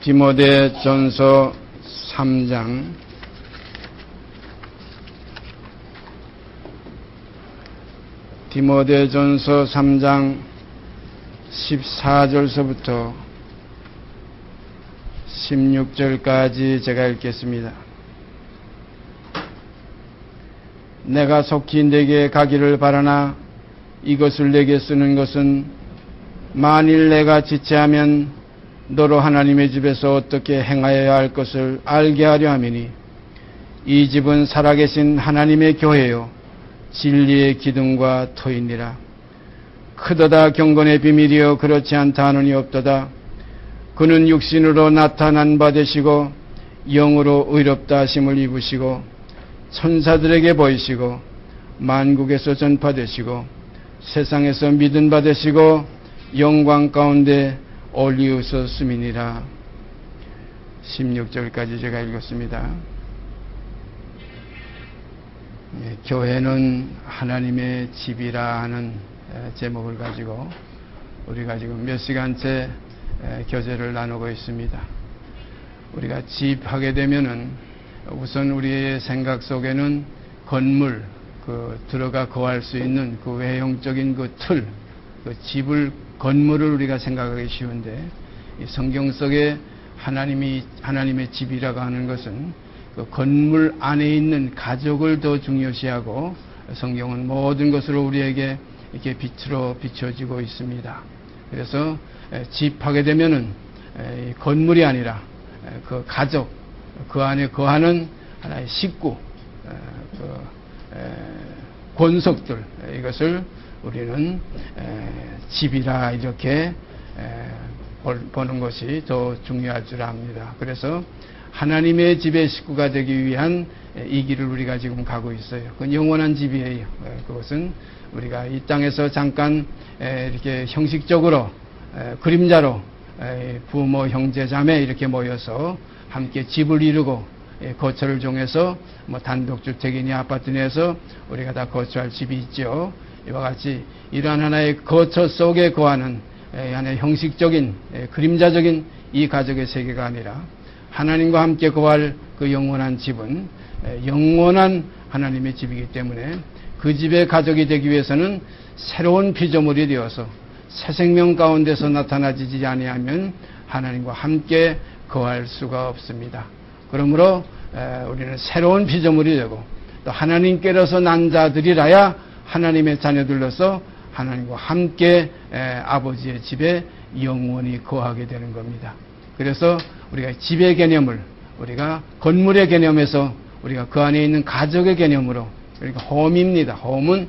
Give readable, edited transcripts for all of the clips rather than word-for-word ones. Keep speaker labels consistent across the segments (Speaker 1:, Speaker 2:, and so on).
Speaker 1: 디모데전서 3장 14절서부터 16절까지 제가 읽겠습니다. 내가 속히 내게 가기를 바라나 이것을 내게 쓰는 것은 만일 내가 지체하면 너로 하나님의 집에서 어떻게 행하여야 할 것을 알게 하려 함이니 이 집은 살아계신 하나님의 교회요 진리의 기둥과 터이니라. 크도다 경건의 비밀이여 그렇지 않다 하느니 없도다. 그는 육신으로 나타난 바 되시고 영으로 의롭다 하심을 입으시고 천사들에게 보이시고 만국에서 전파되시고 세상에서 믿은 바 되시고 영광 가운데 올리우셨음이니라. 16절까지 제가 읽었습니다. 교회는 하나님의 집이라 하는 제목을 가지고 우리가 지금 몇 시간째 교제를 나누고 있습니다. 우리가 집 하게 되면은 우선 우리의 생각 속에는 건물, 들어가 거할 수 있는 그 외형적인 그 틀, 그 집을, 건물을 우리가 생각하기 쉬운데, 이 성경 속에 하나님의 집이라고 하는 것은 그 건물 안에 있는 가족을 더 중요시하고 성경은 모든 것으로 우리에게 이렇게 빛으로 비춰지고 있습니다. 그래서 집 하게 되면은 건물이 아니라 그 가족, 그 안에 거하는 하나의 식구, 권속들, 이것을 우리는 집이라 이렇게 보는 것이 더 중요할 줄 압니다. 그래서 하나님의 집의 식구가 되기 위한 이 길을 우리가 지금 가고 있어요. 그건 영원한 집이에요. 그것은 우리가 이 땅에서 잠깐 이렇게 형식적으로 그림자로 부모, 형제, 자매 이렇게 모여서 함께 집을 이루고 거처를 정해서 뭐 단독주택이니 아파트 내에서 우리가 다 거처할 집이 있죠. 이와 같이 이러한 하나의 거처 속에 거하는 하나의 형식적인 그림자적인 이 가족의 세계가 아니라 하나님과 함께 거할 그 영원한 집은 영원한 하나님의 집이기 때문에 그 집의 가족이 되기 위해서는 새로운 피조물이 되어서 새 생명 가운데서 나타나지지 아니하면 하나님과 함께 거할 수가 없습니다. 그러므로 우리는 새로운 피조물이 되고 또 하나님께로서 난 자들이라야 하나님의 자녀들로서 하나님과 함께 아버지의 집에 영원히 거하게 되는 겁니다. 그래서 우리가 집의 개념을 우리가 건물의 개념에서 우리가 그 안에 있는 가족의 개념으로 그러니까 홈입니다. 홈은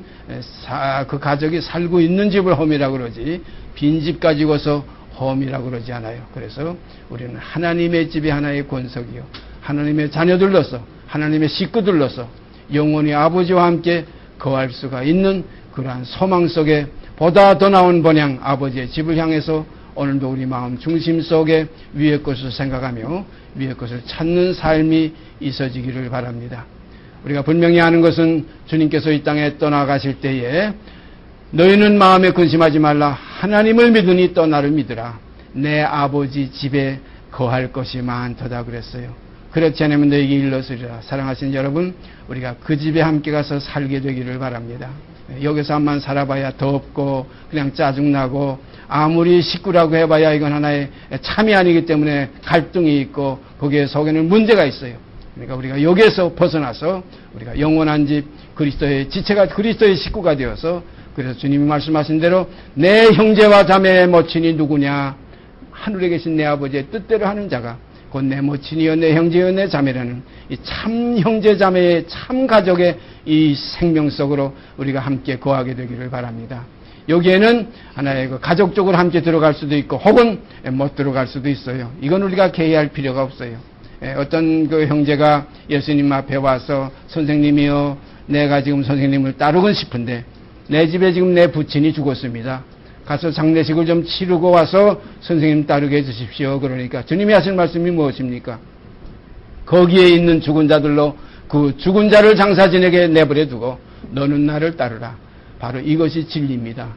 Speaker 1: 그 가족이 살고 있는 집을 홈이라고 그러지 빈집 가지고서 홈이라고 그러지 않아요. 그래서 우리는 하나님의 집이 하나의 권석이요 하나님의 자녀들로서 하나님의 식구들로서 영원히 아버지와 함께 거할 수가 있는 그러한 소망 속에 보다 더 나은 번향 아버지의 집을 향해서 오늘도 우리 마음 중심 속에 위의 것을 생각하며 위의 것을 찾는 삶이 있어지기를 바랍니다. 우리가 분명히 아는 것은 주님께서 이 땅에 떠나가실 때에 너희는 마음에 근심하지 말라 하나님을 믿으니 또 나를 믿으라 내 아버지 집에 거할 것이 많도다 그랬어요. 그렇지 않으면 너에게 일러서리라. 사랑하시는 여러분, 우리가 그 집에 함께 가서 살게 되기를 바랍니다. 여기서만 살아봐야 덥고 그냥 짜증나고 아무리 식구라고 해봐야 이건 하나의 참이 아니기 때문에 갈등이 있고 거기에 속에는 문제가 있어요. 그러니까 우리가 여기에서 벗어나서 우리가 영원한 집 그리스도의 지체가 그리스도의 식구가 되어서 그래서 주님이 말씀하신 대로 내 형제와 자매의 모친이 누구냐 하늘에 계신 내 아버지의 뜻대로 하는 자가 곧 내 모친이여 내 형제여 내 자매라는 이 참 형제 자매의 참 가족의 이 생명 속으로 우리가 함께 거하게 되기를 바랍니다. 여기에는 하나의 그 가족적으로 함께 들어갈 수도 있고 혹은 못 들어갈 수도 있어요. 이건 우리가 개의할 필요가 없어요. 어떤 그 형제가 예수님 앞에 와서 선생님이요 내가 지금 선생님을 따르고 싶은데 내 집에 지금 내 부친이 죽었습니다. 가서 장례식을 좀 치르고 와서 선생님 따르게 해주십시오. 그러니까 주님이 하신 말씀이 무엇입니까? 거기에 있는 죽은 자들로 그 죽은 자를 장사진에게 내버려 두고 너는 나를 따르라. 바로 이것이 진리입니다.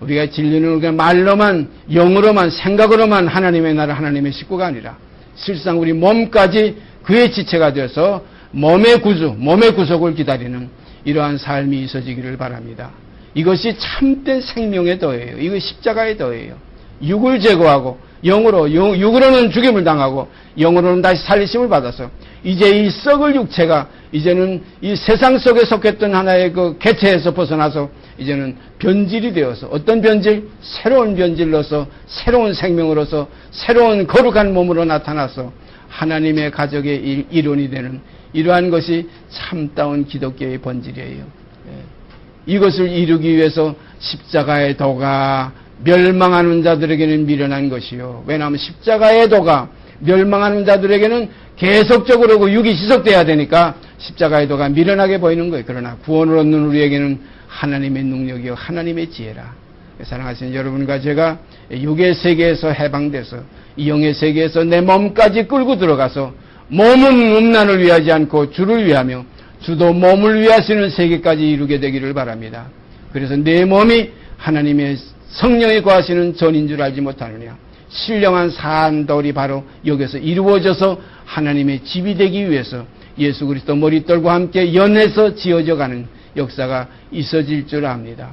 Speaker 1: 우리가 진리는 우리가 말로만 영으로만 생각으로만 하나님의 나라 하나님의 식구가 아니라 실상 우리 몸까지 그의 지체가 되어서 몸의 구주, 몸의 구속을 기다리는 이러한 삶이 있어지기를 바랍니다. 이것이 참된 생명의 도예요. 이거 십자가의 도예요. 육을 제거하고 육으로는 죽임을 당하고 영으로는 다시 살리심을 받아서 이제 이 썩을 육체가 이제는 이 세상 속에 속했던 하나의 그 개체에서 벗어나서 이제는 변질이 되어서 어떤 변질? 새로운 변질로서 새로운 생명으로서 새로운 거룩한 몸으로 나타나서 하나님의 가족의 일원이 되는 이러한 것이 참다운 기독교의 본질이에요. 이것을 이루기 위해서 십자가의 도가 멸망하는 자들에게는 미련한 것이요. 왜냐하면 십자가의 도가 멸망하는 자들에게는 계속적으로 그 육이 지속돼야 되니까 십자가의 도가 미련하게 보이는 거예요. 그러나 구원을 얻는 우리에게는 하나님의 능력이요 하나님의 지혜라. 사랑하시는 여러분과 제가 육의 세계에서 해방돼서 영의 세계에서 내 몸까지 끌고 들어가서 몸은 음란을 위하지 않고 주를 위하며 주도 몸을 위하시는 세계까지 이루게 되기를 바랍니다. 그래서 내 몸이 하나님의 성령이 거하시는 전인 줄 알지 못하느냐. 신령한 산돌이 바로 여기서 이루어져서 하나님의 집이 되기 위해서 예수 그리스도 머릿돌과 함께 연해서 지어져가는 역사가 있어질 줄 압니다.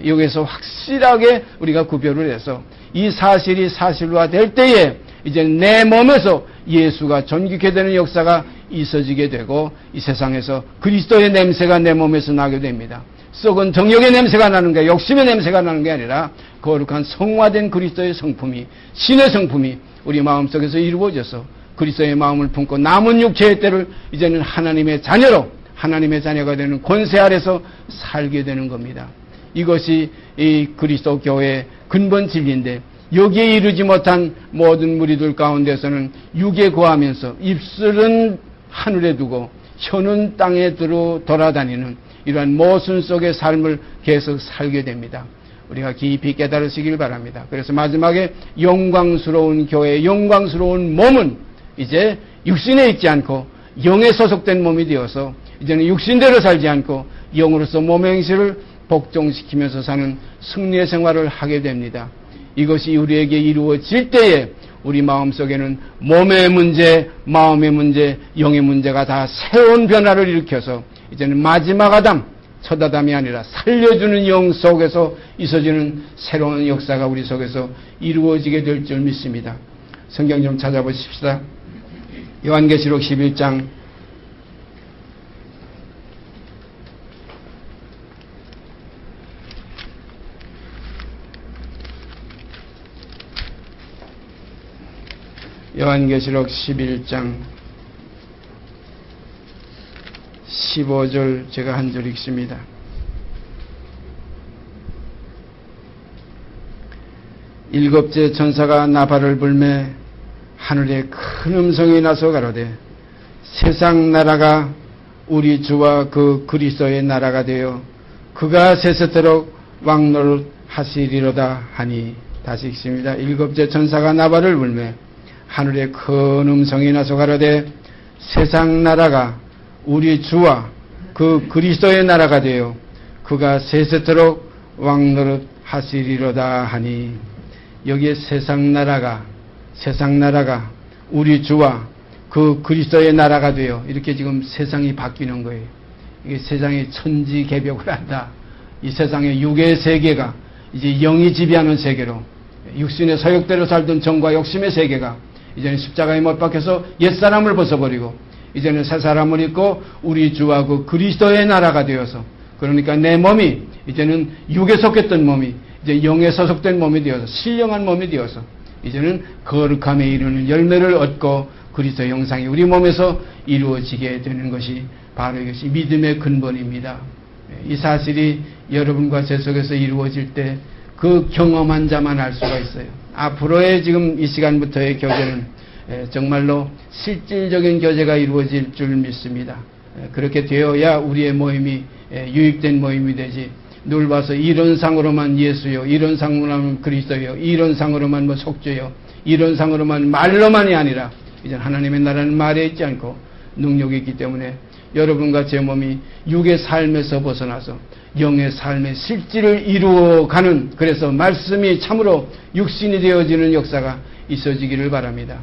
Speaker 1: 여기서 확실하게 우리가 구별을 해서 이 사실이 사실화될 때에 이제 내 몸에서 예수가 존귀케 되는 역사가 있어지게 되고 이 세상에서 그리스도의 냄새가 내 몸에서 나게 됩니다. 썩은 정욕의 냄새가 나는 게 욕심의 냄새가 나는 게 아니라 거룩한 성화된 그리스도의 성품이 신의 성품이 우리 마음속에서 이루어져서 그리스도의 마음을 품고 남은 육체의 때를 이제는 하나님의 자녀로 하나님의 자녀가 되는 권세 아래서 살게 되는 겁니다. 이것이 이 그리스도 교회의 근본 진리인데 여기에 이르지 못한 모든 무리들 가운데서는 육에 거하면서 입술은 하늘에 두고 혀는 땅에 돌아다니는 이러한 모순 속의 삶을 계속 살게 됩니다. 우리가 깊이 깨달으시길 바랍니다. 그래서 마지막에 영광스러운 교회, 영광스러운 몸은 이제 육신에 있지 않고 영에 소속된 몸이 되어서 이제는 육신대로 살지 않고 영으로서 몸의 행실을 복종시키면서 사는 승리의 생활을 하게 됩니다. 이것이 우리에게 이루어질 때에 우리 마음속에는 몸의 문제, 마음의 문제, 영의 문제가 다 새로운 변화를 일으켜서 이제는 마지막 아담, 첫 아담이 아니라 살려주는 영 속에서 있어지는 새로운 역사가 우리 속에서 이루어지게 될 줄 믿습니다. 성경 좀 찾아보십시다. 요한계시록 11장 11장 15절 제가 한 절 읽습니다. 일곱째 천사가 나팔을 불매 하늘에 큰 음성이 나서 가로되 세상 나라가 우리 주와 그 그리스도의 나라가 되어 그가 세세토록 왕노릇 하시리로다 하니. 다시 읽습니다. 일곱째 천사가 나팔을 불매 하늘에 큰 음성이 나서 가로되 세상 나라가 우리 주와 그 그리스도의 나라가 되어 그가 세세토록 왕노릇 하시리로다 하니. 여기에 세상 나라가 우리 주와 그 그리스도의 나라가 되어 이렇게 지금 세상이 바뀌는 거예요. 이게 세상이 천지개벽을 한다. 이 세상의 육의 세계가 이제 영이 지배하는 세계로 육신의 서욕대로 살던 정과 욕심의 세계가 이제는 십자가에 못 박혀서 옛사람을 벗어버리고 이제는 새 사람을 입고 우리 주와 그 그리스도의 나라가 되어서 그러니까 내 몸이 이제는 육에 속했던 몸이 이제 영에 소속된 몸이 되어서 신령한 몸이 되어서 이제는 거룩함에 이르는 열매를 얻고 그리스도의 형상이 우리 몸에서 이루어지게 되는 것이 바로 이것이 믿음의 근본입니다. 이 사실이 여러분과 제 속에서 이루어질 때 그 경험한 자만 알 수가 있어요. 앞으로의 지금 이 시간부터의 교제는 정말로 실질적인 교제가 이루어질 줄 믿습니다. 그렇게 되어야 우리의 모임이 유익된 모임이 되지. 늘 봐서 이런 상으로만 예수요, 이런 상으로만 그리스도요, 이런 상으로만 뭐 속죄요, 이런 상으로만 말로만이 아니라 이제 하나님의 나라는 말에 있지 않고 능력이 있기 때문에 여러분과 제 몸이 육의 삶에서 벗어나서 영의 삶의 실질을 이루어가는, 그래서 말씀이 참으로 육신이 되어지는 역사가 있어지기를 바랍니다.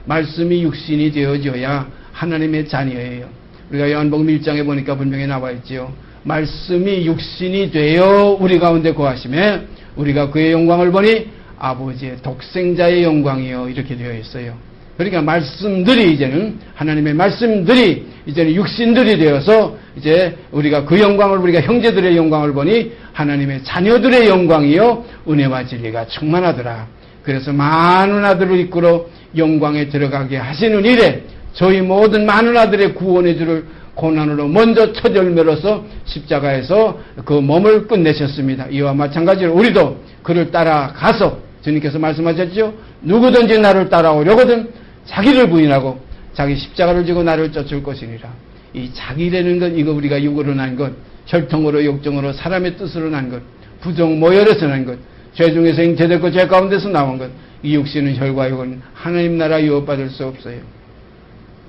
Speaker 1: 말씀이 육신이 되어져야 하나님의 자녀예요. 우리가 요한복음 1장에 보니까 분명히 나와 있지요. 말씀이 육신이 되어 우리 가운데 거하심에 우리가 그의 영광을 보니 아버지의 독생자의 영광이요, 이렇게 되어 있어요. 그러니까 말씀들이 이제는, 하나님의 말씀들이 이제는 육신들이 되어서 이제 우리가 그 영광을, 우리가 형제들의 영광을 보니 하나님의 자녀들의 영광이요 은혜와 진리가 충만하더라. 그래서 많은 아들을 이끌어 영광에 들어가게 하시는 일에 저희 모든 많은 아들의 구원의 줄을 고난으로 먼저 첫 열매로서 십자가에서 그 몸을 끝내셨습니다. 이와 마찬가지로 우리도 그를 따라가서, 주님께서 말씀하셨죠. 누구든지 나를 따라오려거든 자기를 부인하고 자기 십자가를 지고 나를 쫓을 것이니라. 이 자기라는 것, 이거 우리가 육으로 난 것, 혈통으로 욕정으로 사람의 뜻으로 난 것, 부정 모혈에서 난 것, 죄 중에서 잉태됐고 죄 가운데서 나온 것, 이 육신은 혈과 육은 하나님 나라 유업받을 수 없어요.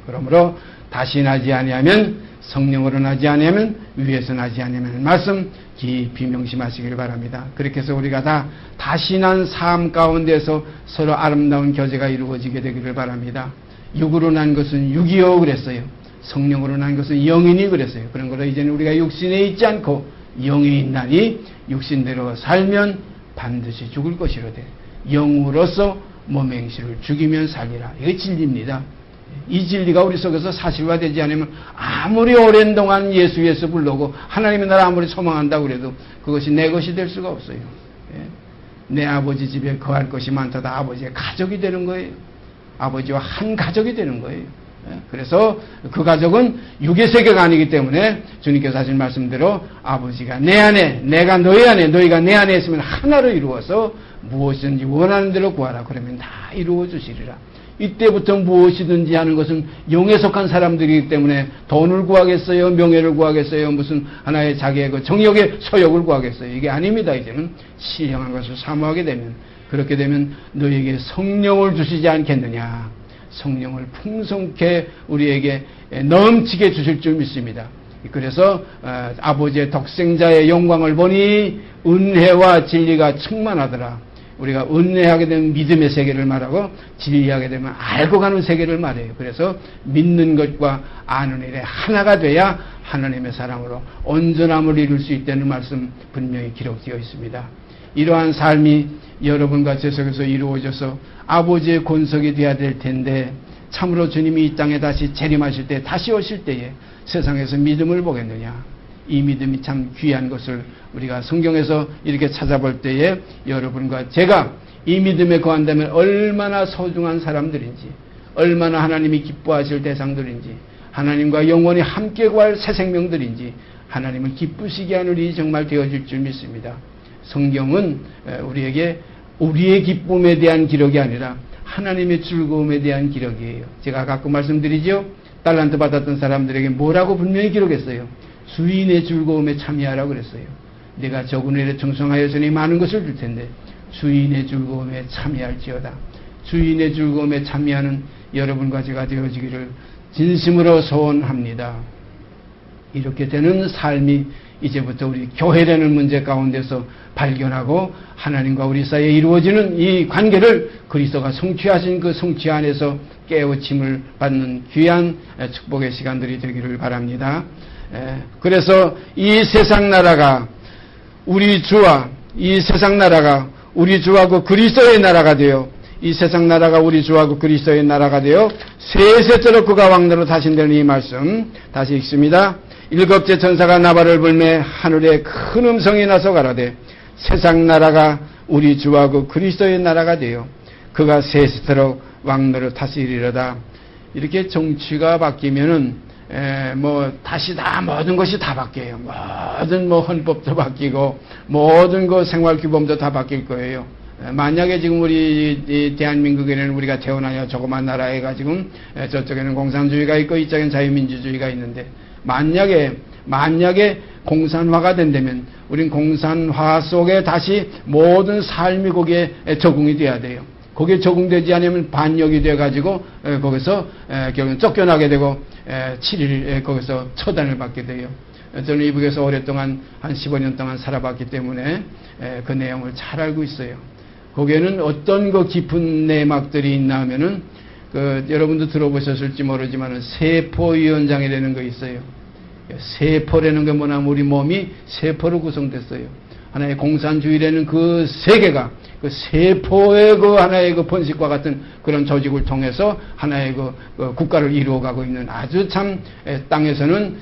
Speaker 1: 그러므로 다시 나지 아니하면, 성령으로 나지 아니하면, 위에서 나지 아니하면 말씀 깊이 명심하시길 바랍니다. 그렇게 해서 우리가 다 다시 난 삶 가운데서 서로 아름다운 교제가 이루어지게 되기를 바랍니다. 육으로 난 것은 육이요 그랬어요. 성령으로 난 것은 영이니 그랬어요. 그런 거로 이제는 우리가 육신에 있지 않고 영에 있나니 육신대로 살면 반드시 죽을 것이로되 영으로서 몸의 행실을 죽이면 살리라. 이게 진리입니다. 이 진리가 우리 속에서 사실화되지 않으면 아무리 오랜 동안 예수 예수 부르고 하나님의 나라 아무리 소망한다고 그래도 그것이 내 것이 될 수가 없어요. 내 아버지 집에 거할 것이 많다다 아버지의 가족이 되는 거예요. 아버지와 한 가족이 되는 거예요. 그래서 그 가족은 육의 세계가 아니기 때문에 주님께서 하신 말씀대로 아버지가 내 안에, 내가 너희 안에, 너희가 내 안에 있으면 하나로 이루어서 무엇이든지 원하는 대로 구하라. 그러면 다 이루어 주시리라. 이때부터 무엇이든지 하는 것은 영에 속한 사람들이기 때문에 돈을 구하겠어요? 명예를 구하겠어요? 무슨 하나의 자기의 그 정욕의 소욕을 구하겠어요? 이게 아닙니다. 이제는 신령한 것을 사모하게 되면, 그렇게 되면 너에게 성령을 주시지 않겠느냐. 성령을 풍성케 우리에게 넘치게 주실 줄 믿습니다. 그래서 아버지의 독생자의 영광을 보니 은혜와 진리가 충만하더라. 우리가 은혜하게 되면 믿음의 세계를 말하고 진리하게 되면 알고 가는 세계를 말해요. 그래서 믿는 것과 아는 일에 하나가 돼야 하나님의 사랑으로 온전함을 이룰 수 있다는 말씀 분명히 기록되어 있습니다. 이러한 삶이 여러분과 제 속에서 이루어져서 아버지의 권속이 되어야 될 텐데, 참으로 주님이 이 땅에 다시 재림하실 때, 다시 오실 때에 세상에서 믿음을 보겠느냐. 이 믿음이 참 귀한 것을 우리가 성경에서 이렇게 찾아볼 때에 여러분과 제가 이 믿음에 거한다면 얼마나 소중한 사람들인지, 얼마나 하나님이 기뻐하실 대상들인지, 하나님과 영원히 함께 구할 새 생명들인지 하나님을 기쁘시게 하는 일이 정말 되어질 줄 믿습니다. 성경은 우리에게 우리의 기쁨에 대한 기록이 아니라 하나님의 즐거움에 대한 기록이에요. 제가 가끔 말씀드리죠. 달란트 받았던 사람들에게 뭐라고 분명히 기록했어요. 주인의 즐거움에 참여하라고 그랬어요. 내가 적은 일에 충성하였으니 많은 것을 줄 텐데 주인의 즐거움에 참여할지어다. 주인의 즐거움에 참여하는 여러분과 제가 되어지기를 진심으로 소원합니다. 이렇게 되는 삶이 이제부터 우리 교회라는 문제 가운데서 발견하고 하나님과 우리 사이에 이루어지는 이 관계를 그리스도가 성취하신 그 성취 안에서 깨우침을 받는 귀한 축복의 시간들이 되기를 바랍니다. 그래서 이 세상 나라가 우리 주와, 이 세상 나라가 우리 주와 그 그리스도의 나라가 되어, 이 세상 나라가 우리 주와 그 그리스도의 나라가 되어 세세토록 그가 왕노로 다신다는 이 말씀 다시 읽습니다. 일곱째 천사가 나발을 불매 하늘에 큰 음성이 나서 가라되 세상 나라가 우리 주와 그 그리스도의 나라가 되어 그가 세세토록 왕노로 다스리리로다. 이렇게 정치가 바뀌면은 다시 다 모든 것이 다 바뀌어요. 모든 헌법도 바뀌고 모든 그 생활 규범도 다 바뀔 거예요. 만약에 지금 우리 대한민국에는 우리가 태어나야 조그만 나라에가 지금 저쪽에는 공산주의가 있고 이쪽에는 자유민주주의가 있는데 만약에 공산화가 된다면 우린 공산화 속에 다시 모든 삶이 거기에 적응이 돼야 돼요. 거기에 적응되지 않으면 반역이 돼가지고 거기서 결국은 쫓겨나게 되고 7일 거기서 처단을 받게 돼요. 저는 이북에서 오랫동안 한 15년 동안 살아봤기 때문에 그 내용을 잘 알고 있어요. 거기에는 어떤 그 깊은 내막들이 있나 하면은 여러분도 들어보셨을지 모르지만 세포위원장이라는 거 있어요. 세포라는 게 뭐냐면 우리 몸이 세포로 구성됐어요. 하나의 공산주의라는 그 세계가 그 세포의 그 하나의 그 번식과 같은 그런 조직을 통해서 하나의 그 국가를 이루어가고 있는 아주 참 땅에서는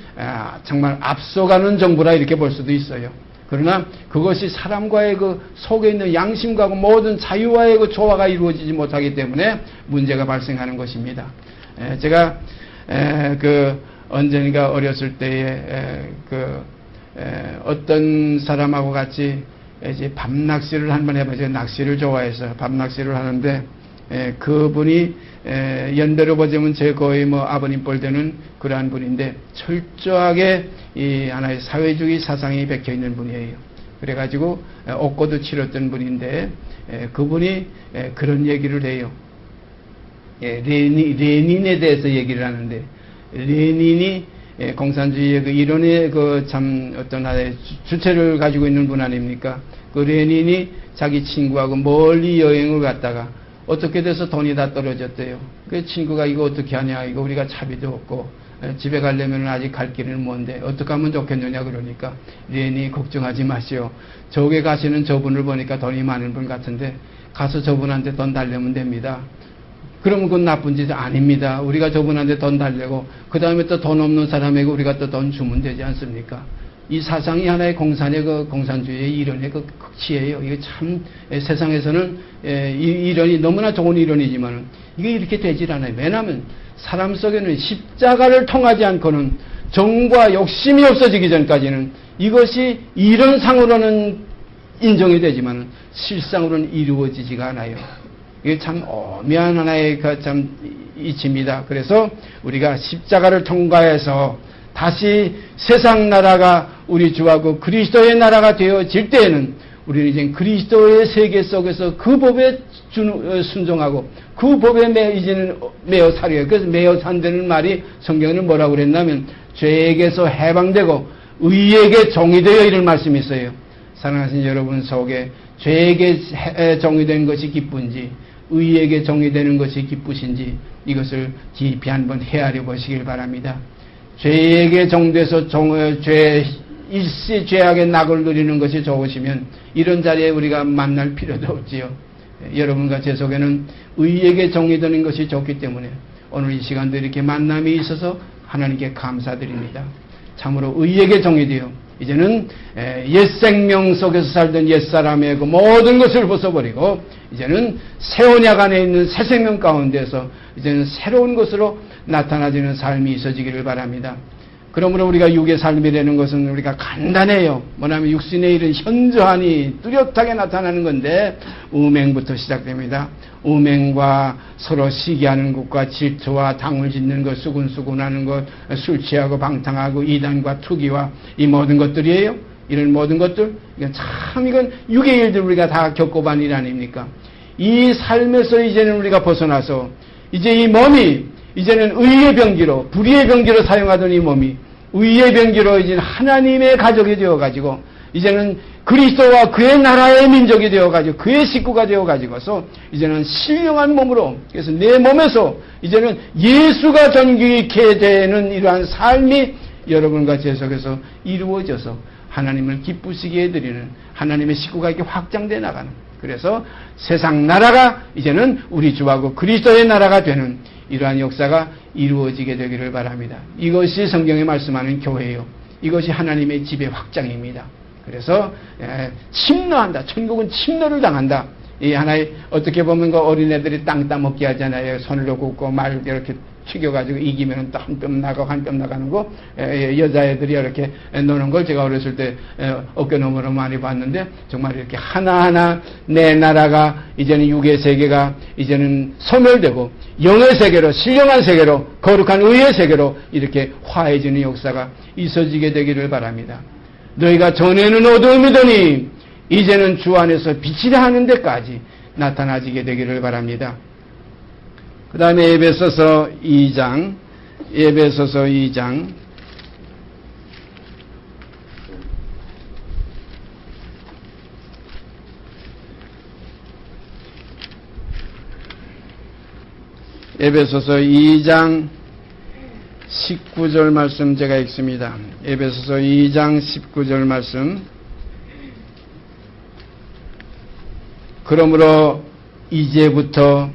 Speaker 1: 정말 앞서가는 정부라 이렇게 볼 수도 있어요. 그러나 그것이 사람과의 그 속에 있는 양심과 그 모든 자유와의 그 조화가 이루어지지 못하기 때문에 문제가 발생하는 것입니다. 제가 언젠가 어렸을 때에 어떤 사람하고 같이 이제 밤낚시를 한번 해보죠. 낚시를 좋아해서 밤낚시를 하는데 그분이 연대로 보자면 제 거의 뭐 아버님 뻘 되는 그러한 분인데 철저하게 이 하나의 사회주의 사상이 박혀 있는 분이에요. 그래가지고 옥고도 치렀던 분인데 그분이 그런 얘기를 해요. 레닌에 대해서 얘기를 하는데 레닌이 공산주의의 그 이론의 그 참 어떤 하나의 주체를 가지고 있는 분 아닙니까? 그 레닌이 자기 친구하고 멀리 여행을 갔다가 어떻게 돼서 돈이 다 떨어졌대요. 그 친구가 이거 어떻게 하냐, 이거 우리가 차비도 없고 집에 가려면 아직 갈 길은 먼데 어떻게 하면 좋겠느냐 그러니까 레닌이 걱정하지 마시오. 저기 가시는 저분을 보니까 돈이 많은 분 같은데 가서 저분한테 돈 달래면 됩니다. 그러면 그건 나쁜 짓이 아닙니다. 우리가 저분한테 돈 달래고 그 다음에 또 돈 없는 사람에게 우리가 또 돈 주면 되지 않습니까? 이 사상이 하나의 공산의 그 공산주의의 이론의 그 극치예요. 이게 참 세상에서는 이 이론이 너무나 좋은 이론이지만 이게 이렇게 되질 않아요. 왜냐하면 사람 속에는 십자가를 통하지 않고는 정과 욕심이 없어지기 전까지는 이것이 이론상으로는 인정이 되지만 실상으로는 이루어지지가 않아요. 이게 참 오묘한 하나의 참 이치입니다. 그래서 우리가 십자가를 통과해서 다시 세상 나라가 우리 주하고 그리스도의 나라가 되어질 때에는 우리는 이제 그리스도의 세계 속에서 그 법에 순종하고 그 법에 이제는 매어 살아요. 그래서 매어 산다는 말이 성경에는 뭐라고 그랬냐면 죄에게서 해방되고 의에게 종이 되어 이런 말씀이 있어요. 사랑하신 여러분 속에 죄에게 종이 된 것이 기쁜지 의에게 종이 되는 것이 기쁘신지 이것을 깊이 한번 헤아려 보시길 바랍니다. 죄에게 종돼서 일시 죄악의 낙을 누리는 것이 좋으시면 이런 자리에 우리가 만날 필요도 없지요. 여러분과 제 속에는 의에게 종이 되는 것이 좋기 때문에 오늘 이 시간도 이렇게 만남이 있어서 하나님께 감사드립니다. 참으로 의에게 종이 되어 이제는 옛 생명 속에서 살던 옛사람의 그 모든 것을 벗어버리고 이제는 새 언약 안에 있는 새 생명 가운데서 이제는 새로운 것으로 나타나지는 삶이 있어지기를 바랍니다. 그러므로 우리가 육의 삶이라는 것은 우리가 간단해요. 뭐냐면 육신의 일은 현저하니 뚜렷하게 나타나는 건데 음행부터 시작됩니다. 음행과 서로 시기하는 것과 질투와 당을 짓는 것, 수군수군하는 것, 술 취하고 방탕하고 이단과 투기와 이 모든 것들이에요. 이런 모든 것들 이건 육의 일들 우리가 다 겪어본 일 아닙니까? 이 삶에서 이제는 우리가 벗어나서 이제 이 몸이 이제는 의의 병기로 불의의 병기로 사용하던 이 몸이 의의 병기로 이제 하나님의 가족이 되어가지고 이제는 그리스도와 그의 나라의 민족이 되어가지고 그의 식구가 되어가지고서 이제는 신령한 몸으로 그래서 내 몸에서 이제는 예수가 존귀케 되는 이러한 삶이 여러분과 제 속에서 이루어져서 하나님을 기쁘시게 해드리는 하나님의 식구가 이렇게 확장되어 나가는 그래서 세상 나라가 이제는 우리 주하고 그리스도의 나라가 되는 이러한 역사가 이루어지게 되기를 바랍니다. 이것이 성경에 말씀하는 교회예요. 이것이 하나님의 집의 확장입니다. 그래서 침노한다. 천국은 침노를 당한다. 이 하나의 어떻게 보면 그 어린애들이 땅 따먹기 하잖아요. 손으로 굽고 말 이렇게 튀겨가지고 이기면 또 한 뼘 나가고 한 뼘 나가는 거 여자애들이 이렇게 노는 걸 제가 어렸을 때 어깨너머로 많이 봤는데 정말 이렇게 하나하나 내 나라가 이제는 육의 세계가 이제는 소멸되고 영의 세계로 신령한 세계로 거룩한 의의 세계로 이렇게 화해지는 역사가 있어지게 되기를 바랍니다. 너희가 전에는 어두움이더니 이제는 주 안에서 빛이라 하는 데까지 나타나지게 되기를 바랍니다. 그 다음에 에베소서 2장 에베소서 2장 19절 말씀 제가 읽습니다. 에베소서 2장 19절 말씀. 그러므로 이제부터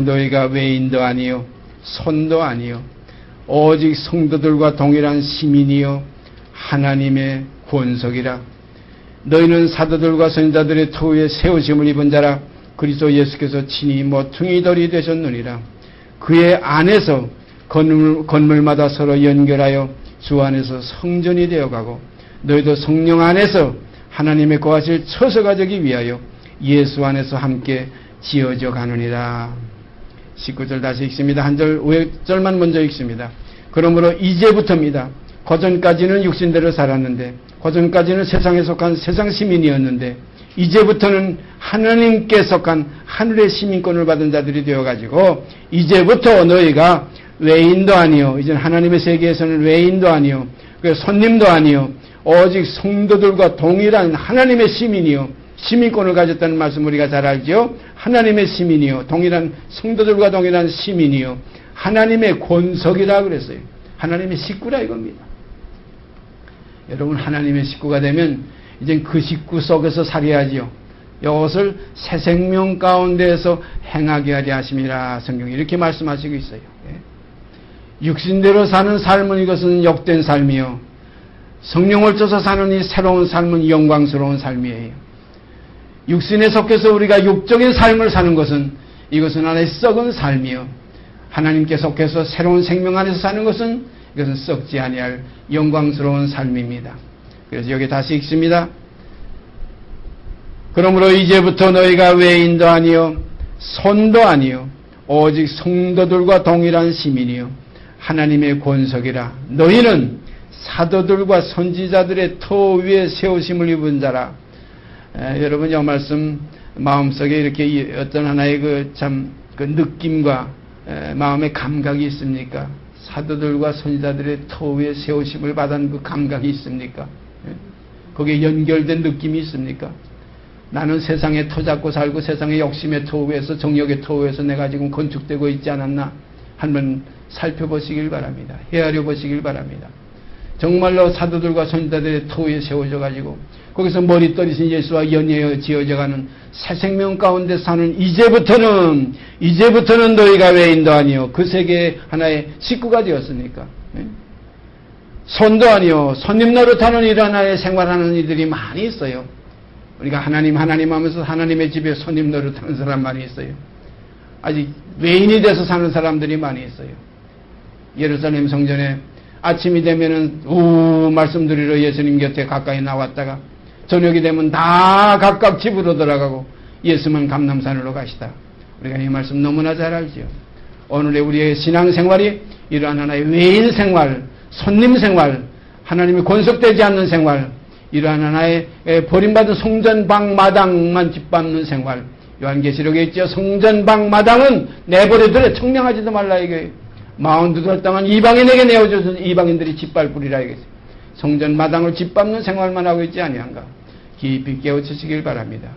Speaker 1: 너희가 외인도 아니요 손도 아니요 오직 성도들과 동일한 시민이요 하나님의 권속이라. 너희는 사도들과 선지자들의 터위에 세우심을 입은 자라. 그리스도 예수께서 친히 모퉁이 돌이 되셨느니라. 그의 안에서 건물마다 서로 연결하여 주 안에서 성전이 되어가고 너희도 성령 안에서 하나님의 거하실 처소가 되기 위하여 예수 안에서 함께 지어져 가느니라. 19절 다시 읽습니다. 한 절, 5절만 먼저 읽습니다. 그러므로 이제부터입니다. 그전까지는 육신대로 살았는데, 그전까지는 세상에 속한 세상 시민이었는데, 이제부터는 하나님께 속한 하늘의 시민권을 받은 자들이 되어가지고, 이제부터 너희가 외인도 아니요, 이제는 하나님의 세계에서는 외인도 아니요, 손님도 아니요, 오직 성도들과 동일한 하나님의 시민이요, 시민권을 가졌다는 말씀 우리가 잘 알죠. 하나님의 시민이요, 동일한 성도들과 동일한 시민이요, 하나님의 권속이라 그랬어요. 하나님의 식구라 이겁니다. 여러분, 하나님의 식구가 되면 이젠 그 식구 속에서 살아야지요. 이것을 새 생명 가운데에서 행하게 하려 하심이라 성경이 이렇게 말씀하시고 있어요. 육신대로 사는 삶은 이것은 욕된 삶이요, 성령을 쫓아 사는 이 새로운 삶은 영광스러운 삶이에요. 육신에 속해서 우리가 육적인 삶을 사는 것은 이것은 하나의 썩은 삶이요, 하나님께 속해서 새로운 생명 안에서 사는 것은 이것은 썩지 아니할 영광스러운 삶입니다. 그래서 여기 다시 읽습니다. 그러므로 이제부터 너희가 외인도 아니요 손도 아니요 오직 성도들과 동일한 시민이요 하나님의 권속이라. 너희는 사도들과 선지자들의 터 위에 세우심을 입은 자라. 여러분, 이 말씀 마음속에 이렇게 어떤 하나의 그 느낌과 마음의 감각이 있습니까? 사도들과 선지자들의 터 위에 세우심을 받은 그 감각이 있습니까? 거기에 연결된 느낌이 있습니까? 나는 세상에 터 잡고 살고 세상의 욕심의 터 위에서, 정욕의 터 위에서 내가 지금 건축되고 있지 않았나? 한번 살펴보시길 바랍니다. 헤아려 보시길 바랍니다. 정말로 사도들과 선지자들의 터 위에 세워져 가지고 거기서 머리떨이신 예수와 연이어 지어져가는 새 생명 가운데 사는 이제부터는 너희가 외인도 아니요 그 세계의 하나의 식구가 되었으니까, 손도 아니요 손님 노릇하는 이런 하나의 생활하는 이들이 많이 있어요. 우리가 하나님 하면서 하나님의 집에 손님 노릇하는 사람 많이 있어요. 아직 외인이 돼서 사는 사람들이 많이 있어요. 예루살렘 성전에 아침이 되면은 말씀 드리러 예수님 곁에 가까이 나왔다가 저녁이 되면 다 각각 집으로 돌아가고 예수만 감람산으로 가시다. 우리가 이 말씀 너무나 잘 알지요. 오늘의 우리의 신앙생활이 이러한 하나의 외인 생활, 손님 생활, 하나님이 권속되지 않는 생활, 이러한 하나의 버림받은 성전방 마당만 짓밟는 생활. 요한계시록에 있죠. 성전방 마당은 내버려두래, 청량하지도 말라 이게. 42달 동안 이방인에게 내어줘서 이방인들이 짓밟으리라 이거지. 성전 마당을 짓밟는 생활만 하고 있지 아니한가. 깊이 깨우치시길 바랍니다.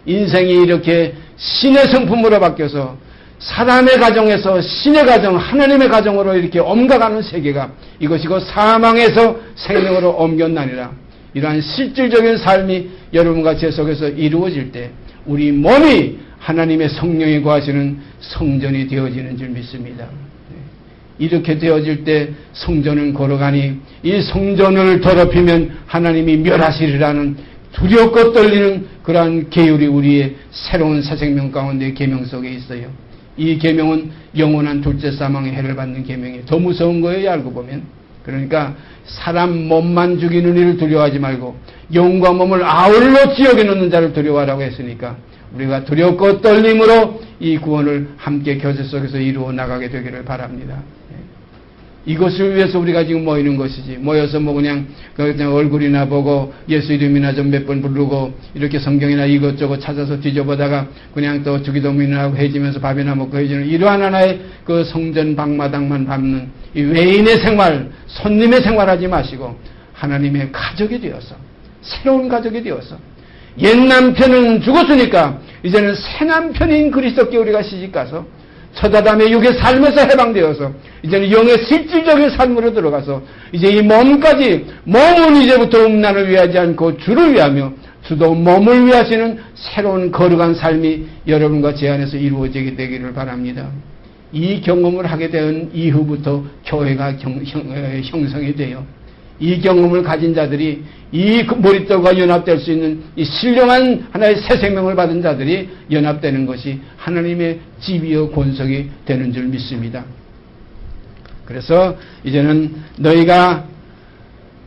Speaker 1: 인생이 이렇게 신의 성품으로 바뀌어서 사람의 가정에서 신의 가정, 하나님의 가정으로 이렇게 옮겨가는 세계가 이것이 곧 사망에서 생명으로 옮겼나니라. 이러한 실질적인 삶이 여러분과 제 속에서 이루어질 때 우리 몸이 하나님의 성령이 거하시는 성전이 되어지는 줄 믿습니다. 이렇게 되어질 때 성전은 걸어가니 이 성전을 더럽히면 하나님이 멸하시리라는 두렵고 떨리는 그러한 계율이 우리의 새로운 새 생명 가운데 계명 속에 있어요. 이 계명은 영원한 둘째 사망의 해를 받는 계명이에요. 더 무서운 거예요, 알고 보면. 그러니까 사람 몸만 죽이는 일을 두려워하지 말고 영과 몸을 아울러 지옥에 넣는 자를 두려워하라고 했으니까 우리가 두렵고 떨림으로 이 구원을 함께 교제 속에서 이루어 나가게 되기를 바랍니다. 이것을 위해서 우리가 지금 모이는 것이지, 모여서 뭐 그냥 얼굴이나 보고 예수 이름이나 좀 몇 번 부르고 이렇게 성경이나 이것저것 찾아서 뒤져보다가 그냥 또 주기도문이나 하고 해지면서 밥이나 먹고 해지는 이러한 하나의 그 성전 방마당만 밟는 이 외인의 생활, 손님의 생활하지 마시고 하나님의 가족이 되어서, 새로운 가족이 되어서, 옛 남편은 죽었으니까 이제는 새 남편인 그리스도께 우리가 시집가서 첫아담의 육의 삶에서 해방되어서 이제는 영의 실질적인 삶으로 들어가서 이제 이 몸까지, 몸은 이제부터 음란을 위하지 않고 주를 위하며 주도 몸을 위하시는 새로운 거룩한 삶이 여러분과 제 안에서 이루어지게 되기를 바랍니다. 이 경험을 하게 된 이후부터 교회가 형성이 돼요. 이 경험을 가진 자들이, 이 머릿돌과 연합될 수 있는 이 신령한 하나의 새 생명을 받은 자들이 연합되는 것이 하나님의 집이요 권속이 되는 줄 믿습니다. 그래서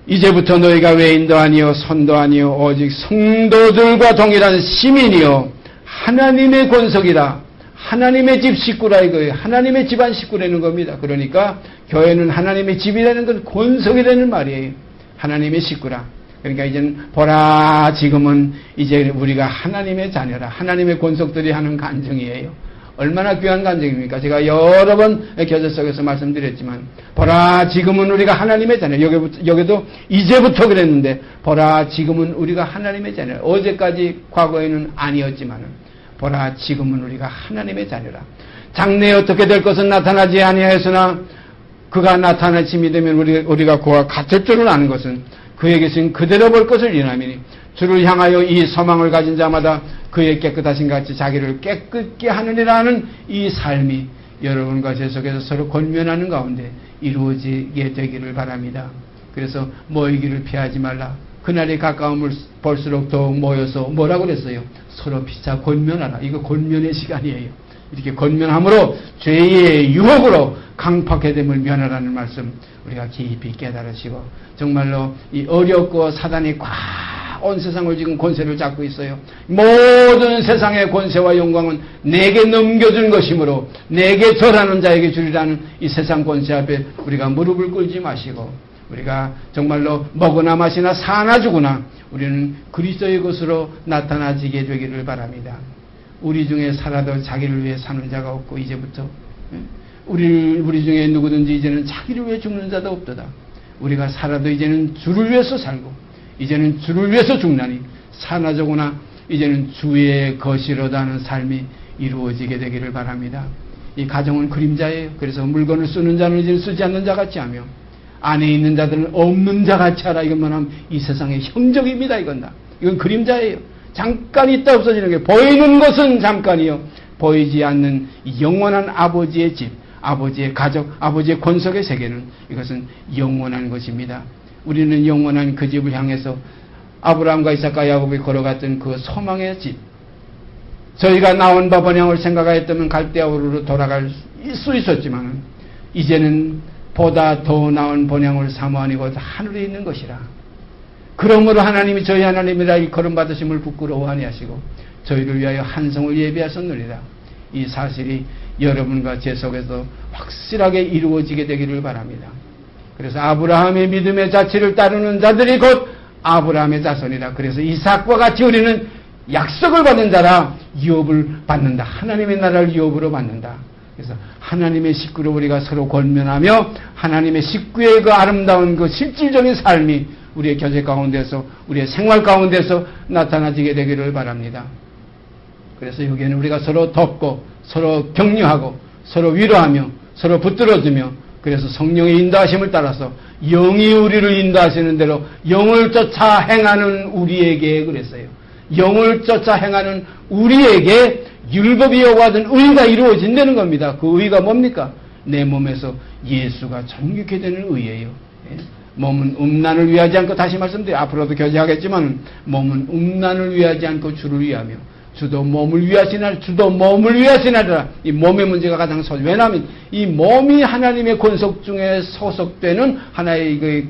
Speaker 1: 이제부터 너희가 외인도 아니요 선도 아니요 오직 성도들과 동일한 시민이요 하나님의 권속이라, 하나님의 집 식구라 이거예요. 하나님의 집안 식구라는 겁니다. 그러니까 교회는 하나님의 집이라는 건 권속이라는 말이에요. 하나님의 식구라. 그러니까 이제는 보라, 지금은 이제 우리가 하나님의 자녀라. 하나님의 권속들이 하는 간증이에요. 얼마나 귀한 간증입니까? 제가 여러 번 교제 속에서 말씀드렸지만, 보라, 지금은 우리가 하나님의 자녀. 여기도 이제부터 그랬는데, 보라, 지금은 우리가 하나님의 자녀. 어제까지 과거에는 아니었지만은, 보라, 지금은 우리가 하나님의 자녀라. 장래에 어떻게 될 것은 나타나지 아니하였으나 그가 나타날 쯤이 되면 우리가 그와 같을 줄을 아는 것은 그에게서는 그대로 볼 것을 인함이니 주를 향하여 이 소망을 가진 자마다 그의 깨끗하신 같이 자기를 깨끗게 하느니라는 이 삶이 여러분과 제 속에서 서로 권면하는 가운데 이루어지게 되기를 바랍니다. 그래서 모이기를 피하지 말라. 그날이 가까움을 볼수록 더욱 모여서 뭐라고 그랬어요? 서로 피차 권면하라. 이거 권면의 시간이에요. 이렇게 권면함으로 죄의 유혹으로 강팍해 됨을 면하라는 말씀 우리가 깊이 깨달으시고, 정말로 이 어렵고 사단이 꽉 온 세상을 지금 권세를 잡고 있어요. 모든 세상의 권세와 영광은 내게 넘겨준 것이므로 내게 절하는 자에게 주리라는 이 세상 권세 앞에 우리가 무릎을 꿇지 마시고, 우리가 정말로 먹으나 마시나 사나 죽으나 우리는 그리스도의 것으로 나타나지게 되기를 바랍니다. 우리 중에 살아도 자기를 위해 사는 자가 없고, 이제부터 우리 중에 누구든지 이제는 자기를 위해 죽는 자도 없도다. 우리가 살아도 이제는 주를 위해서 살고 이제는 주를 위해서 죽나니 사나 죽으나 이제는 주의 것이로다 하는 삶이 이루어지게 되기를 바랍니다. 이 가정은 그림자예요. 그래서 물건을 쓰는 자는 이제 쓰지 않는 자 같이 하며 안에 있는 자들은 없는 자 같이 하라. 이것만 하면 이 세상의 형적입니다. 이건 그림자예요. 잠깐 있다 없어지는 게, 보이는 것은 잠깐이요 보이지 않는 영원한 아버지의 집, 아버지의 가족, 아버지의 권속의 세계는 이것은 영원한 것입니다. 우리는 영원한 그 집을 향해서 아브라함과 이삭과 야곱이 걸어갔던 그 소망의 집, 저희가 나온 바 번향을 생각하였다면 갈대아우르로 돌아갈 수 있었지만 이제는 보다 더 나은 번향을 사모하니 곧 하늘에 있는 것이라. 그러므로 하나님이 저희 하나님이라 일컬음 받으심을 부끄러워하니 하시고 저희를 위하여 한 성을 예비하셨느니라. 이 사실이 여러분과 제 속에서 확실하게 이루어지게 되기를 바랍니다. 그래서 아브라함의 믿음의 자치를 따르는 자들이 곧 아브라함의 자손이라. 그래서 이삭과 같이 우리는 약속을 받는 자라 유업을 받는다. 하나님의 나라를 유업으로 받는다. 그래서 하나님의 식구로 우리가 서로 권면하며 하나님의 식구의 그 아름다운 그 실질적인 삶이 우리의 교제 가운데서, 우리의 생활 가운데서 나타나지게 되기를 바랍니다. 그래서 여기에는 우리가 서로 돕고 서로 격려하고 서로 위로하며 서로 붙들어주며, 그래서 성령의 인도하심을 따라서 영이 우리를 인도하시는 대로 영을 쫓아 행하는 우리에게 그랬어요. 영을 쫓아 행하는 우리에게 율법이 요구하던 의가 이루어진다는 겁니다. 그 의가 뭡니까? 내 몸에서 예수가 존귀케 되는 의예요. 몸은 음란을 위하지 않고, 다시 말씀드려요. 앞으로도 교제하겠지만 몸은 음란을 위하지 않고 주를 위하며 주도 몸을 위하시나라. 주도 몸을 위하시나라. 이 몸의 문제가 가장 소중해요. 왜냐하면 이 몸이 하나님의 권속 중에 소속되는 하나의 그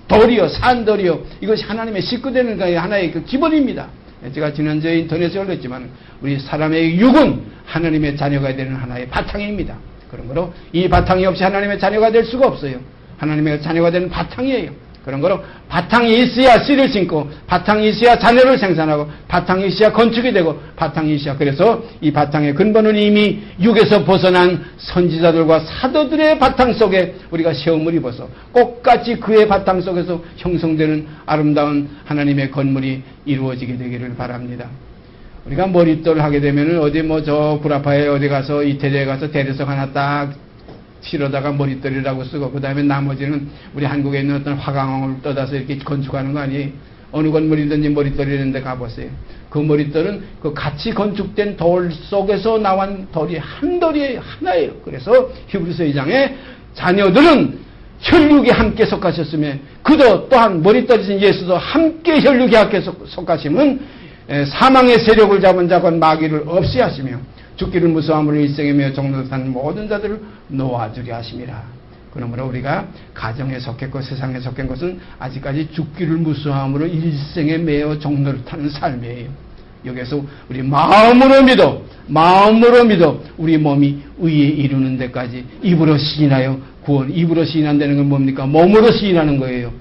Speaker 1: 돌이요, 산돌이요, 이것이 하나님의 식구되는 하나의 그 기본입니다. 제가 지난주에 인터넷에 올렸지만 우리 사람의 육은 하나님의 자녀가 되는 하나의 바탕입니다. 그러므로 이 바탕이 없이 하나님의 자녀가 될 수가 없어요. 하나님의 자녀가 되는 바탕이에요. 그런 거로 바탕이 있어야 씨를 심고, 바탕이 있어야 자녀를 생산하고, 바탕이 있어야 건축이 되고, 바탕이 있어야. 그래서 이 바탕의 근본은 이미 육에서 벗어난 선지자들과 사도들의 바탕 속에 우리가 시험을 입어서 꽃같이 그의 바탕 속에서 형성되는 아름다운 하나님의 건물이 이루어지게 되기를 바랍니다. 우리가 머릿돌 하게 되면은 어디 뭐 저 구라파에 어디 가서 이태리에 가서 대리석 하나 딱 실어다가 머릿돌이라고 쓰고 그 다음에 나머지는 우리 한국에 있는 어떤 화강을 떠다서 이렇게 건축하는 거 아니에요? 어느 건물이든지 머릿돌이 있는데 가보세요. 그 머릿돌은 그 같이 건축된 돌 속에서 나온 돌이 한 돌이 하나예요. 그래서 히브리서 2장에 자녀들은 혈육이 함께 속하셨으며 그도 또한 머릿돌이신 예수도 함께 혈육이 함께 속하심은 사망의 세력을 잡은 자건 마귀를 없이 하시며 죽기를 무서함으로 일생이며 종노릇하는 모든 자들을 놓아주려 하심이라. 그러므로 우리가 가정에 속했고 세상에 속한 것은 아직까지 죽기를 무서함으로 일생에 매어 종노릇하는 삶이에요. 여기서 우리 마음으로 믿어 우리 몸이 의에 이루는 데까지 입으로 시인하여 구원. 입으로 시인한다는 건 뭡니까? 몸으로 시인하는 거예요.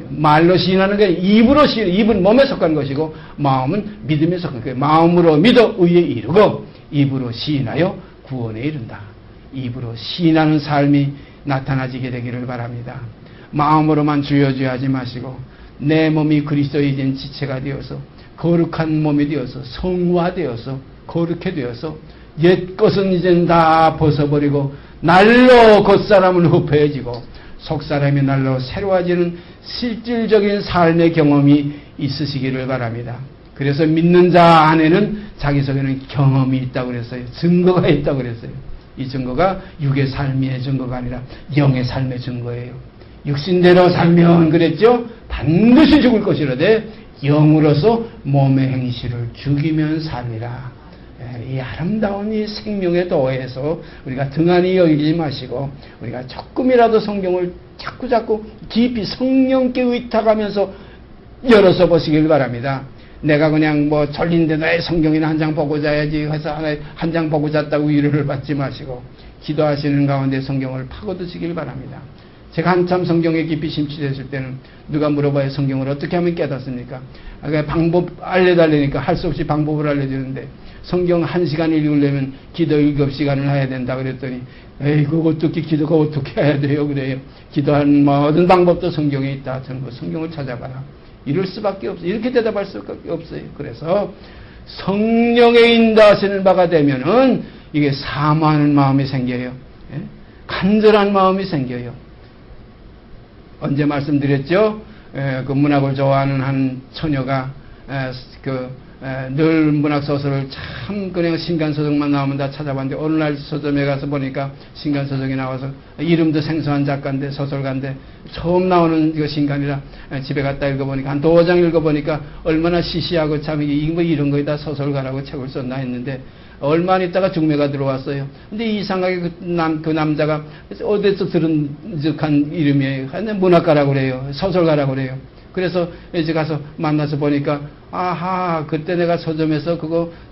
Speaker 1: 말로 시인하는 게 입으로 시인, 입은 몸에 속한 것이고 마음은 믿음에 속한 거예요. 마음으로 믿어 의에 이르고 입으로 시인하여 구원에 이른다. 입으로 시인하는 삶이 나타나지게 되기를 바랍니다. 마음으로만 주여 주여 하지 마시고 내 몸이 그리스도에 이젠 지체가 되어서 거룩한 몸이 되어서 성화되어서 거룩해 되어서 옛것은 이젠 다 벗어버리고 날로 겉사람은 흡해지고 속사람이 날로 새로워지는 실질적인 삶의 경험이 있으시기를 바랍니다. 그래서 믿는 자 안에는 자기 속에는 경험이 있다고 그랬어요. 증거가 있다고 그랬어요. 이 증거가 육의 삶의 증거가 아니라 영의 삶의 증거예요. 육신대로 살면 그랬죠? 반드시 죽을 것이라되 영으로서 몸의 행실을 죽이면 살리라. 이 아름다운 이 생명의 도에서 우리가 등한히 여기지 마시고 우리가 조금이라도 성경을 자꾸 깊이 성령께 의탁하면서 열어서 보시길 바랍니다. 내가 그냥 뭐 졸린데 내 성경이나 한 장 보고 자야지 해서 한 장 보고 잤다고 위로를 받지 마시고 기도하시는 가운데 성경을 파고드시길 바랍니다. 제가 한참 성경에 깊이 심취됐을 때는 누가 물어봐요. 성경을 어떻게 하면 깨닫습니까? 방법 알려달라니까 할 수 없이 방법을 알려주는데 성경 1시간 읽으려면 기도 7시간을 해야 된다 그랬더니 에이 그거 어떻게 기도가 어떻게 해야 돼요 그래요. 기도하는 모든 방법도 성경에 있다. 전부 성경을 찾아봐라. 이럴 수밖에 없어요. 이렇게 대답할 수밖에 없어요. 그래서 성령의 인도하시는 바가 되면은 이게 사모하는 마음이 생겨요. 간절한 마음이 생겨요. 언제 말씀드렸죠? 그 문학을 좋아하는 한 처녀가 늘 문학 소설을 참 그냥 신간서적만 나오면 다 찾아봤는데 어느 날 서점에 가서 보니까 신간서적이 나와서 이름도 생소한 작가인데 소설가인데 처음 나오는 이거 신간이라 집에 갔다 읽어보니까 한 2장 읽어보니까 얼마나 시시하고 참 뭐 이런 거에다 소설가라고 책을 썼나 했는데 얼마 안 있다가 중매가 들어왔어요. 근데 이상하게 그 남자가 어디서 들은 듯한 이름이에요. 문학가라고 그래요. 소설가라고 그래요. 그래서 이제 가서 만나서 보니까 아하 그때 내가 서점에서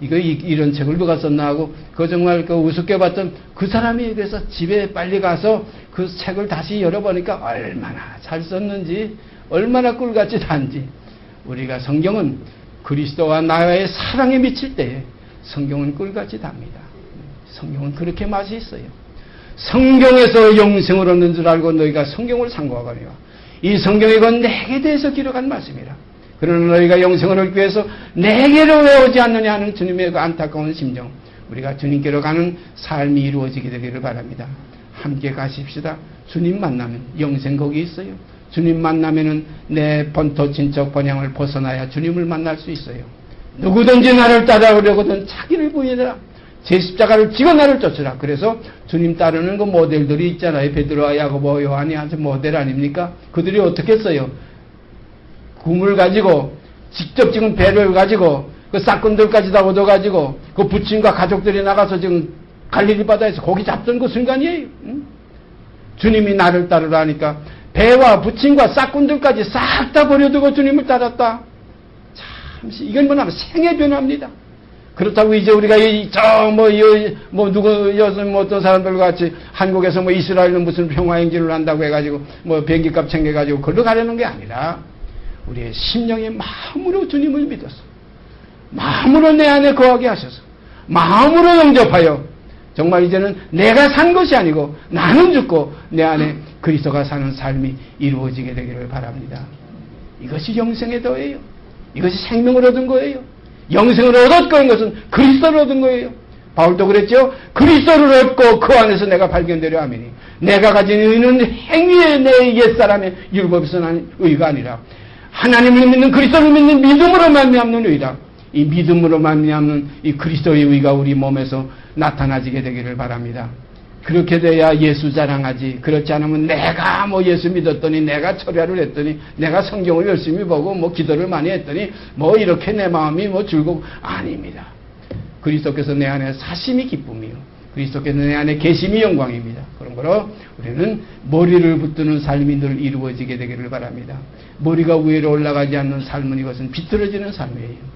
Speaker 1: 이거 이런 책을 누가 썼나 하고 그 정말 그 우습게 봤던 그 사람이 그래서 집에 빨리 가서 그 책을 다시 열어보니까 얼마나 잘 썼는지 얼마나 꿀같이 단지 우리가 성경은 그리스도와 나의 사랑에 미칠 때에 성경은 꿀같이 답니다. 성경은 그렇게 맛이 있어요. 성경에서 영생을 얻는 줄 알고 너희가 성경을 상고하거니와 이 성경이 곧 내게 대해서 기록한 말씀이라. 그러나 너희가 영생을 얻기 위해서 내게로 왜 오지 않느냐 하는 주님의 그 안타까운 심정. 우리가 주님께로 가는 삶이 이루어지게 되기를 바랍니다. 함께 가십시다. 주님 만나면 영생 거기 있어요. 주님 만나면은 내 본토 친척 번향을 벗어나야 주님을 만날 수 있어요. 누구든지 나를 따라오려거든 자기를 부인해라. 제 십자가를 지고 나를 쫓으라. 그래서 주님 따르는 그 모델들이 있잖아요. 베드로와 야고보, 요한이 아주 모델 아닙니까? 그들이 어떻게 했어요? 굼을 가지고 직접 지금 배를 가지고 그 싹꾼들까지 다 얻어가지고 그 부친과 가족들이 나가서 지금 갈릴리 바다에서 고기 잡던 그 순간이에요. 응? 주님이 나를 따르라 하니까 배와 부친과 싹꾼들까지 싹 다 버려두고 주님을 따랐다. 참 이건 뭐냐면 생의 변화입니다. 그렇다고 이제 우리가 어떤 사람들 같이 한국에서 이스라엘은 무슨 평화행진을 한다고 해가지고 비행기값 챙겨가지고 걸러 가려는 게 아니라 우리의 심령의 마음으로 주님을 믿어서 마음으로 내 안에 거하게 하셔서 마음으로 영접하여 정말 이제는 내가 산 것이 아니고 나는 죽고 내 안에 그리스도가 사는 삶이 이루어지게 되기를 바랍니다. 이것이 영생의 도예요. 이것이 생명을 얻은 거예요. 영생을 얻었고 인 것은 그리스도를 얻은 거예요. 바울도 그랬죠. 그리스도를 얻고 그 안에서 내가 발견되려 하매니 내가 가진 의는 행위의 내 옛사람의 율법에서 난 의가 아니라 하나님을 믿는 그리스도를 믿는 믿음으로 말미암는 의다. 이 믿음으로 말미암는 이 그리스도의 의가 우리 몸에서 나타나지게 되기를 바랍니다. 그렇게 돼야 예수 자랑하지. 그렇지 않으면 내가 뭐 예수 믿었더니 내가 철야를 했더니 내가 성경을 열심히 보고 뭐 기도를 많이 했더니 뭐 이렇게 내 마음이 뭐 즐겁고 아닙니다. 그리스도께서 내 안에 사심이 기쁨이요 그리스도께서 내 안에 계심이 영광입니다. 그런 거로 우리는 머리를 붙드는 삶이 늘 이루어지게 되기를 바랍니다. 머리가 위로 올라가지 않는 삶은 이것은 비틀어지는 삶이에요.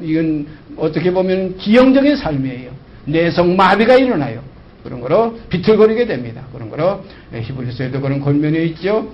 Speaker 1: 이건 어떻게 보면 기형적인 삶이에요. 내성 마비가 일어나요. 그런 거로 비틀거리게 됩니다. 그런 거로 히브리서에도 그런 권면이 있죠.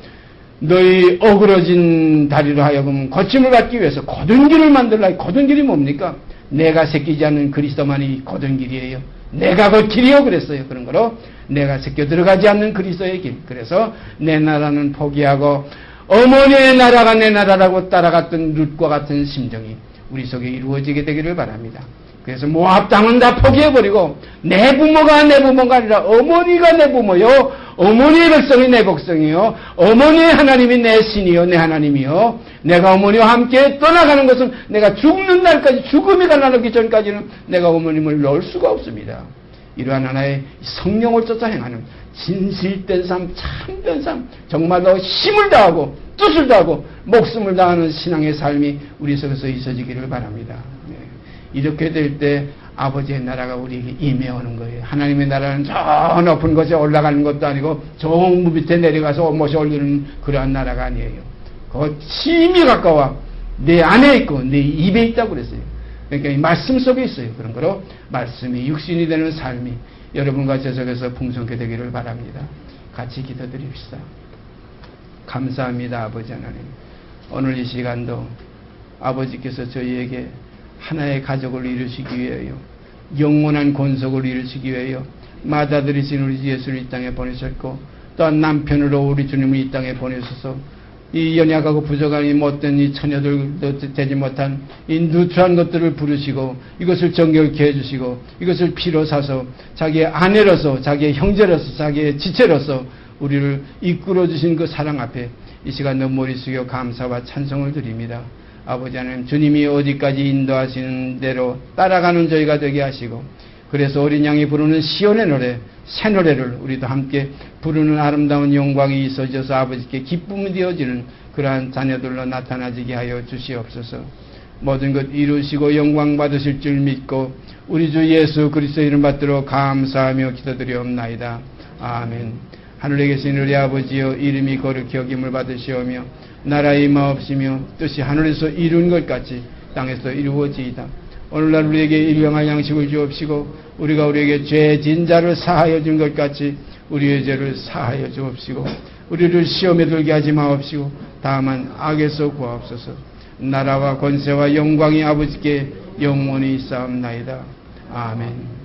Speaker 1: 너희 어그러진 다리로 하여금 거침을 받기 위해서 곧은 길을 만들라. 곧은 길이 뭡니까? 내가 새끼지 않는 그리스도만이 곧은 길이에요. 내가 그 길이요 그랬어요. 그런 거로 내가 새겨 들어가지 않는 그리스도의 길. 그래서 내 나라는 포기하고 어머니의 나라가 내 나라라고 따라갔던 룻과 같은 심정이 우리 속에 이루어지게 되기를 바랍니다. 그래서 모압 땅은 다 포기해버리고 내 부모가 내 부모가 아니라 어머니가 내 부모요 어머니의 백성이 내 백성이요 어머니의 하나님이 내 신이요 내 하나님이요 내가 어머니와 함께 떠나가는 것은 내가 죽는 날까지 죽음이 가나기 전까지는 내가 어머님을 넣을 수가 없습니다. 이러한 하나의 성령을 쫓아 행하는 진실된 삶 참된 삶 정말로 힘을 다하고 뜻을 다하고 목숨을 다하는 신앙의 삶이 우리 속에서 있어지기를 바랍니다. 이렇게 될 때 아버지의 나라가 우리에게 임해오는 거예요. 하나님의 나라는 저 높은 곳에 올라가는 것도 아니고 저 밑에 내려가서 모셔 올리는 그러한 나라가 아니에요. 그 심히 가까워 내 안에 있고 내 입에 있다고 그랬어요. 그러니까 이 말씀 속에 있어요. 그런 거로 말씀이 육신이 되는 삶이 여러분과 제 속에서 풍성하게 되기를 바랍니다. 같이 기도드립시다. 감사합니다. 아버지 하나님. 오늘 이 시간도 아버지께서 저희에게 하나의 가족을 이루시기 위하여 영원한 권속을 이루시기 위하여 맏아들이신 우리 예수를 이 땅에 보내셨고 또한 남편으로 우리 주님을 이 땅에 보내셔서 이 연약하고 부족한 못된 이 처녀들도 되지 못한 이 누추한 것들을 부르시고 이것을 정결케 해주시고 이것을 피로 사서 자기의 아내로서 자기의 형제로서 자기의 지체로서 우리를 이끌어 주신 그 사랑 앞에 이 시간도 머리 숙여 감사와 찬송을 드립니다. 아버지 하나님 주님이 어디까지 인도하시는 대로 따라가는 저희가 되게 하시고 그래서 어린 양이 부르는 시온의 노래 새 노래를 우리도 함께 부르는 아름다운 영광이 있어져서 아버지께 기쁨이 되어지는 그러한 자녀들로 나타나지게 하여 주시옵소서. 모든 것 이루시고 영광 받으실 줄 믿고 우리 주 예수 그리스도 이름 받들어 감사하며 기도드리옵나이다. 아멘. 하늘에 계신 우리 아버지여 이름이 거룩히 여김을 받으시오며 나라의 임하옵시며 뜻이 하늘에서 이룬 것 같이 땅에서 이루어지이다. 오늘날 우리에게 일용할 양식을 주옵시고 우리가 우리에게 죄 진 자를 사하여 준 것 같이 우리의 죄를 사하여 주옵시고 우리를 시험에 들게 하지 마옵시고 다만 악에서 구하옵소서. 나라와 권세와 영광이 아버지께 영원히 있사옵나이다. 아멘.